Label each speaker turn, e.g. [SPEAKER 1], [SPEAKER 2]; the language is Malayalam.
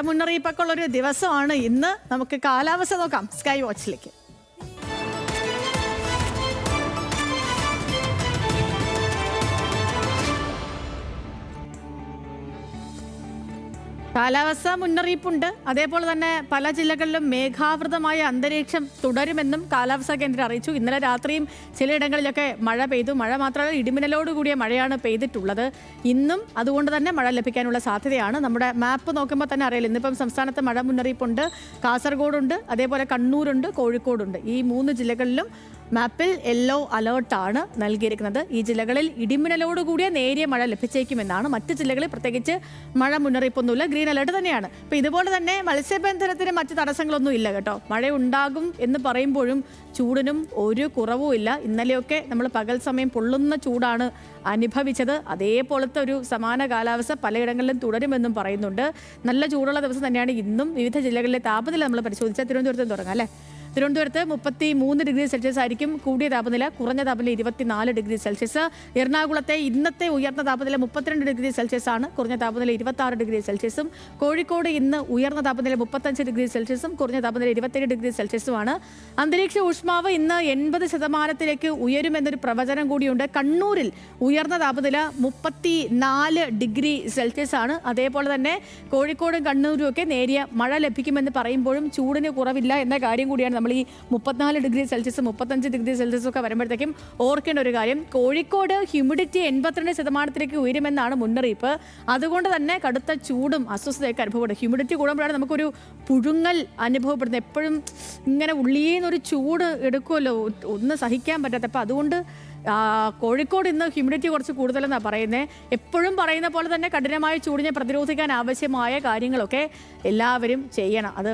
[SPEAKER 1] മുന്നറിയിപ്പൊക്കെ ഉള്ളൊരു ദിവസമാണ് ഇന്ന്. നമുക്ക് കാലാവസ്ഥ നോക്കാം സ്കൈ വാച്ചിലേക്ക്. കാലാവസ്ഥ മുന്നറിയിപ്പുണ്ട്. അതേപോലെ തന്നെ പല ജില്ലകളിലും മേഘാവൃതമായ അന്തരീക്ഷം തുടരുമെന്നും കാലാവസ്ഥാ കേന്ദ്രം അറിയിച്ചു. ഇന്നലെ രാത്രിയും ചിലയിടങ്ങളിലൊക്കെ മഴ പെയ്തു. മഴ മാത്രമല്ല, ഇടിമിന്നലോടുകൂടിയ മഴയാണ് പെയ്തിട്ടുള്ളത്. ഇന്നും അതുകൊണ്ട് തന്നെ മഴ ലഭിക്കാനുള്ള സാധ്യതയാണ്. നമ്മുടെ മാപ്പ് നോക്കുമ്പോൾ തന്നെ അറിയില്ല. ഇന്നിപ്പം സംസ്ഥാനത്ത് മഴ മുന്നറിയിപ്പുണ്ട്. കാസർഗോഡുണ്ട്, അതേപോലെ കണ്ണൂരുണ്ട്, കോഴിക്കോടുണ്ട്. ഈ 3 ജില്ലകളിലും മാപ്പിൽ യെല്ലോ അലേർട്ടാണ് നൽകിയിരിക്കുന്നത്. ഈ ജില്ലകളിൽ ഇടിമിന്നലോടുകൂടിയ നേരിയ മഴ ലഭിച്ചേക്കുമെന്നാണ്. മറ്റ് ജില്ലകളിൽ പ്രത്യേകിച്ച് മഴ മുന്നറിയിപ്പൊന്നുമില്ല, ഗ്രീൻ അലേർട്ട് തന്നെയാണ്. അപ്പോൾ ഇതുപോലെ തന്നെ മത്സ്യബന്ധനത്തിന് മറ്റ് തടസ്സങ്ങളൊന്നും ഇല്ല കേട്ടോ. മഴ ഉണ്ടാകും എന്ന് പറയുമ്പോഴും ചൂടിനും ഒരു കുറവുമില്ല. ഇന്നലെയൊക്കെ നമ്മൾ പകൽ സമയം പൊള്ളുന്ന ചൂടാണ് അനുഭവിച്ചത്. അതേപോലത്തെ ഒരു സമാന കാലാവസ്ഥ പലയിടങ്ങളിലും തുടരുമെന്നും പറയുന്നുണ്ട്. നല്ല ചൂടുള്ള ദിവസം തന്നെയാണ് ഇന്നും. വിവിധ ജില്ലകളിലെ താപനില നമ്മൾ പരിശോധിച്ചാൽ തിരുവനന്തപുരത്ത് തുടങ്ങാം അല്ലേ. തിരുവനന്തപുരത്ത് 33 ഡിഗ്രി സെൽഷ്യസ് ആയിരിക്കും കൂടിയ താപനില. കുറഞ്ഞ താപനില 24 ഡിഗ്രി സെൽഷ്യസ്. എറണാകുളത്തെ ഇന്നത്തെ ഉയർന്ന താപനില 32 ഡിഗ്രി സെൽഷ്യസ് ആണ്. കുറഞ്ഞ താപനില 26 ഡിഗ്രി സെൽഷ്യസും. കോഴിക്കോട് ഇന്ന് ഉയർന്ന താപനില 35 ഡിഗ്രി സെൽഷ്യസും കുറഞ്ഞ താപനില 27 ഡിഗ്രി സെൽഷ്യസുമാണ്. അന്തരീക്ഷ ഊഷ്മാവ് ഇന്ന് 80% ഉയരുമെന്നൊരു പ്രവചനം കൂടിയുണ്ട്. കണ്ണൂരിൽ ഉയർന്ന താപനില 34 ഡിഗ്രി സെൽഷ്യസ് ആണ്. അതേപോലെ തന്നെ കോഴിക്കോടും കണ്ണൂരും ഒക്കെ നേരിയ മഴ ലഭിക്കുമെന്ന് പറയുമ്പോഴും ചൂടിന് കുറവില്ല എന്ന കാര്യം കൂടിയാണ് നമ്മൾ ഈ 34 ഡിഗ്രി സെൽഷ്യസ് 35 ഡിഗ്രി സെൽഷ്യസ് ഒക്കെ വരുമ്പോഴത്തേക്കും ഓർക്കേണ്ട ഒരു കാര്യം. കോഴിക്കോട് ഹ്യൂമിഡിറ്റി 82% ഉയരുമെന്നാണ് മുന്നറിയിപ്പ്. അതുകൊണ്ട് തന്നെ കടുത്ത ചൂടും അസ്വസ്ഥതയൊക്കെ അനുഭവപ്പെടും. ഹ്യൂമിഡിറ്റി കൂടുമ്പോഴാണ് നമുക്കൊരു പുഴുങ്ങൽ അനുഭവപ്പെടുന്നത്. എപ്പോഴും ഇങ്ങനെ ഉള്ളിയേന്നൊരു ചൂട് എടുക്കുമല്ലോ, ഒന്ന് സഹിക്കാൻ പറ്റാത്ത. അപ്പം അതുകൊണ്ട് കോഴിക്കോട് ഇന്ന് ഹ്യൂമിഡിറ്റി കുറച്ച് കൂടുതലെന്നാണ് പറയുന്നത്. എപ്പോഴും പറയുന്ന പോലെ തന്നെ കഠിനമായ ചൂടിനെ പ്രതിരോധിക്കാൻ ആവശ്യമായ കാര്യങ്ങളൊക്കെ എല്ലാവരും ചെയ്യണം. അത്